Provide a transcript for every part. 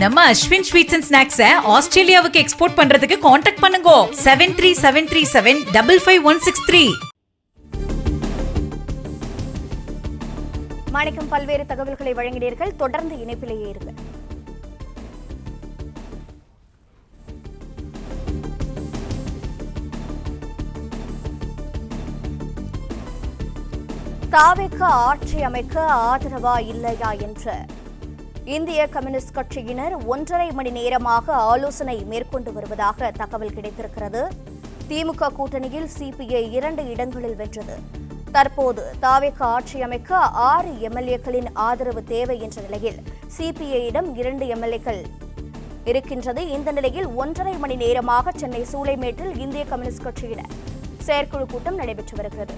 நம்ம Ashwin sweets and snacks ஆஸ்திரேலியாவுக்கு export பண்றதுக்கு கான்டாக்ட் பண்ணுங்க 7373755163. மாணிக்கம் பல்வேறு தகவல்களை வழங்கினீர்கள். தொடர்ந்து இணைப்பிலேயே இருங்கள். தாவேக ஆட்சி அமைக்க ஆதரவா இல்லையா என்ற இந்திய கம்யூனிஸ்ட் கட்சியினர் 1.5 மணி நேரமாக ஆலோசனை மேற்கொண்டு வருவதாக தகவல் கிடைத்திருக்கிறது. திமுக கூட்டணியில் சிபிஐ 2 இடங்களில் வென்றது. தற்போது தாவேக ஆட்சி அமைக்க 6 எம்எல்ஏக்களின் ஆதரவு தேவை என்ற நிலையில் சிபிஐயிடம் 2 எம்எல்ஏக்கள் இருக்கின்றது. இந்த நிலையில் 1.5 மணி நேரமாக சென்னை சூளைமேட்டில் இந்திய கம்யூனிஸ்ட் கட்சியினர் செயற்குழு கூட்டம் நடைபெற்று வருகிறது.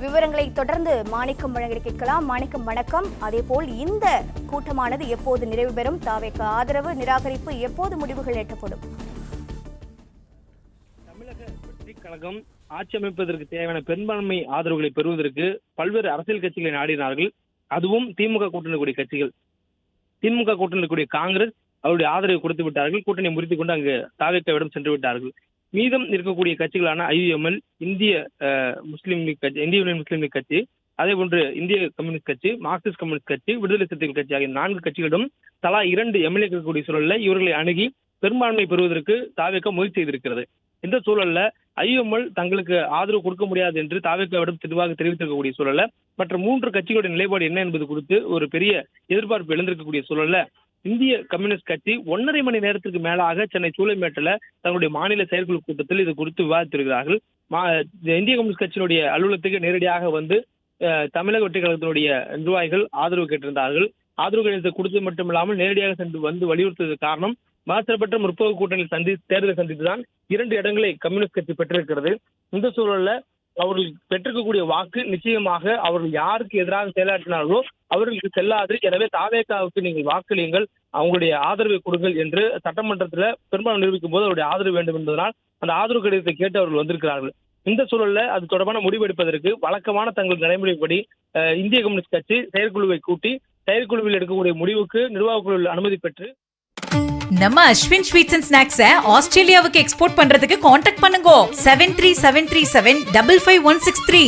விவரங்களை தொடர்ந்து மாணிக்கம் வழங்க கேட்கலாம். மாணிக்கம் வணக்கம். அதேபோல் இந்த கூட்டமானது எப்போது நிறைவு பெறும்? தாவேக ஆதரவு நிராகரிப்பு எப்போது முடிவுகள் எட்டப்படும்? தமிழக வெற்றி கழகம் ஆட்சி அமைப்பதற்கு தேவையான பெரும்பான்மை ஆதரவுகளை பெறுவதற்கு பல்வேறு அரசியல் கட்சிகளை நாடினார்கள். அதுவும் திமுக கூட்டணி கூடிய கட்சிகள். திமுக கூட்டணி கூடிய காங்கிரஸ் அவருடைய ஆதரவை கொடுத்து விட்டார்கள். கூட்டணி முறித்துக் கொண்டு அங்கு தாவேகவிடம் சென்று விட்டார்கள். மீதம் இருக்கக்கூடிய கட்சிகளான ஐயுஎம்எல், இந்திய முஸ்லீம் லீக் கட்சி, இந்திய யூனியன் முஸ்லீம் லீக் கட்சி, அதே போன்று இந்திய கம்யூனிஸ்ட் கட்சி, மார்க்சிஸ்ட் கம்யூனிஸ்ட் கட்சி, விடுதலை சிறுத்தைகள் கட்சி ஆகிய 4 கட்சிகளிடம் தலா 2 எம்எல்ஏ இருக்கக்கூடிய சூழல்ல இவர்களை அணுகி பெரும்பான்மை பெறுவதற்கு தாவேக முயற்சி செய்திருக்கிறது. இந்த சூழல்ல ஐயுஎம்எல் தங்களுக்கு ஆதரவு கொடுக்க முடியாது என்று தாவேகவிடம் தெளிவாக தெரிவித்திருக்கக்கூடிய சூழல்ல மற்ற 3 கட்சிகளுடைய நிலைப்பாடு என்ன என்பது குறித்து ஒரு பெரிய எதிர்பார்ப்பு எழுந்திருக்கக்கூடிய சூழல்ல இந்திய கம்யூனிஸ்ட் கட்சி 1.5 மணி நேரத்திற்கு மேலாக சென்னை சூளைமேட்டில் தங்களுடைய மாநில செயற்குழு கூட்டத்தில் இது குறித்து விவாதித்திருக்கிறார்கள். இந்திய கம்யூனிஸ்ட் கட்சியினுடைய அலுவலகத்துக்கு நேரடியாக வந்து தமிழக வெற்றி கழகத்தினுடைய நிர்வாகிகள் ஆதரவு கேட்டிருந்தார்கள். ஆதரவு கடிதத்தை கொடுத்தது மட்டுமில்லாமல் நேரடியாக சென்று வந்து வலியுறுத்தது காரணம் மாற்றப்பட்ட முற்போக்கு கூட்டணி தேர்தலை சந்தித்துதான் 2 இடங்களை கம்யூனிஸ்ட் கட்சி பெற்றிருக்கிறது. இந்த சூழல்ல அவர்கள் பெற்றிருக்கக்கூடிய வாக்கு நிச்சயமாக அவர்கள் யாருக்கு எதிராக செயலாற்றினார்களோ அவர்களுக்கு செல்லாது. எனவே தாவேகாவுக்கு நீங்கள் வாக்களியுங்கள், அவங்களுடைய ஆதரவை கொடுங்கள் என்று சட்டமன்றத்தில் பெரும்பாலும் நிரூபிக்கும் போது அவருடைய ஆதரவு வேண்டும் என்பதனால் அந்த ஆதரவு கடிதத்தை கேட்டு அவர்கள் வந்திருக்கிறார்கள். இந்த சூழல்ல அது தொடர்பான முடிவெடுப்பதற்கு வழக்கமான தங்கள் நடைமுறைப்படி இந்திய கம்யூனிஸ்ட் கட்சி செயற்குழுவை கூட்டி செயற்குழுவில் எடுக்கக்கூடிய முடிவுக்கு நிர்வாக குழுவில் அனுமதி பெற்று நம்ம அஸ்வின் ஸ்வீட்ஸ் அண்ட் ஸ்நாக்ஸ் ஆஸ்திரேலியாவுக்கு எக்ஸ்போர்ட் பண்றதுக்கு கான்டாக்ட் பண்ணுங்க 7373755163.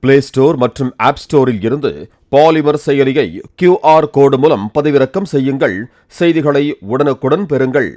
பிளே ஸ்டோர் மற்றும் ஆப் ஸ்டோரில் இருந்து பாலிமர் செயலியை QR கோடு மூலம் பதிவிறக்கம் செய்யுங்கள். செய்திகளை உடனுக்குடன் பெறுங்கள்.